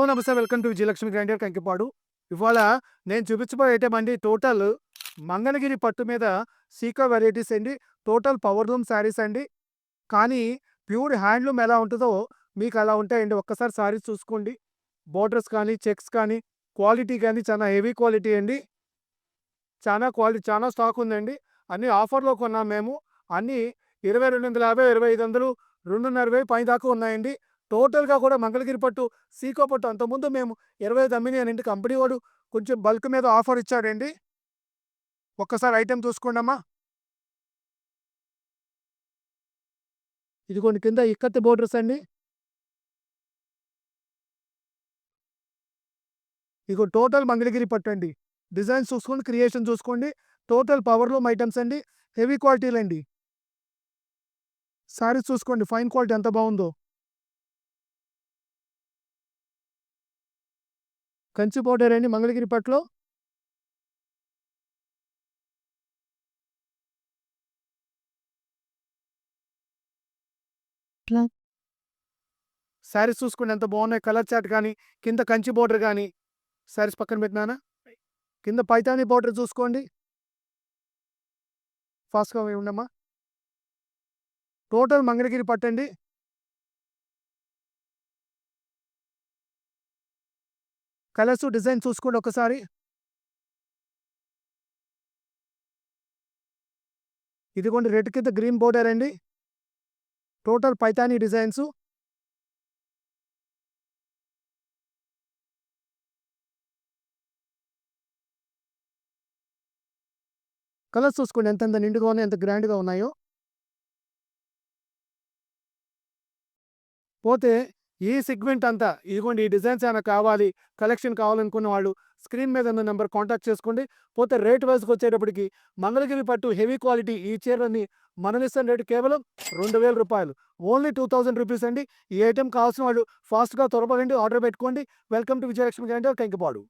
నమస్తే. Welcome to Vijayalakshmi grinder Kankipadu. ఇవాళ నేను చూపించబోయే ఐటెమ్ అండి టోటల్ మంగళగిరి పట్టు మీద సీకో వెరైటీస్ అండి. టోటల్ పవర్ లూమ్ శారీస్ అండి. కానీ ప్యూర్ హ్యాండ్లూమ్ ఎలా ఉంటుందో మీకు అలా ఉంటాయండి. ఒక్కసారి శారీస్ చూసుకోండి. బోర్డర్స్ కానీ, చెక్స్ కానీ, క్వాలిటీ కానీ చాలా హెవీ క్వాలిటీ అండి. చాలా క్వాలిటీ, చాలా స్టాక్ ఉందండి. అన్నీ ఆఫర్‌లో కొన్నాం మేము. అన్నీ 2250, 2500, 2,500 పైన దాకా ఉన్నాయండి. టోటల్‌గా కూడా మంగళగిరి పట్టు, సీకో పట్టు అంతకుముందు మేము 25 అమ్మినయనండి. కంపెనీ వాడు కొంచెం బల్క్ మీద ఆఫర్ ఇచ్చాడండి. ఒక్కసారి ఐటెమ్ చూసుకోండమ్మా. ఇదిగోండి కింద ఇక్కత్ బోర్డర్స్ అండి. ఇదిగో టోటల్ మంగళగిరి పట్టు అండి. డిజైన్స్ చూసుకోండి, క్రియేషన్ చూసుకోండి. టోటల్ పవర్ లూమ్ ఐటెమ్స్ అండి. హెవీ క్వాలిటీలండి. శారీస్ చూసుకోండి ఫైన్ క్వాలిటీ ఎంత బాగుందో. కంచి బోర్డర్ అండి మంగళగిరి పట్టులో. శారీస్ చూసుకోండి ఎంత బాగున్నాయి. కలర్ చార్ట్ కానీ, కింద కంచి బోర్డర్ కానీ. శారీస్ పక్కన పెట్టినానా, కింద పైతాని బోర్డర్ చూసుకోండి. ఫాస్ట్‌గా ఉండమ్మా. టోటల్ మంగళగిరి పట్టండి. కలర్స్, డిజైన్ చూసుకోండి ఒకసారి. ఇదిగోండి రెడ్ కింద గ్రీన్ బోర్డర్ అండి. Total Paithani designs. కలర్స్ చూసుకోండి ఎంత నిండుగా ఉన్నాయో, ఎంత గ్రాండ్‌గా ఉన్నాయో. పోతే ఈ సెగ్మెంట్ అంతా ఇదిగోండి, ఈ డిజైన్స్ ఏమైనా కావాలి, కలెక్షన్ కావాలనుకున్న వాళ్ళు స్క్రీన్ మీద ఉన్న నెంబర్ కాంటాక్ట్ చేసుకోండి. పోతే రేట్ వైజ్‌కి వచ్చేటప్పటికి మంగళగిరి పట్టు హెవీ క్వాలిటీ ఈ చీరలన్నీ మనమిస్తున్న రేటు కేవలం రూ. 2,000. ఓన్లీ 2000 రూపీస్ అండి. ఈ ఐటెమ్ కావాల్సిన వాళ్ళు ఫాస్ట్‌గా త్వరపడండి, ఆర్డర్ పెట్టుకోండి. Welcome to Vijayalakshmi grinder Kankipadu.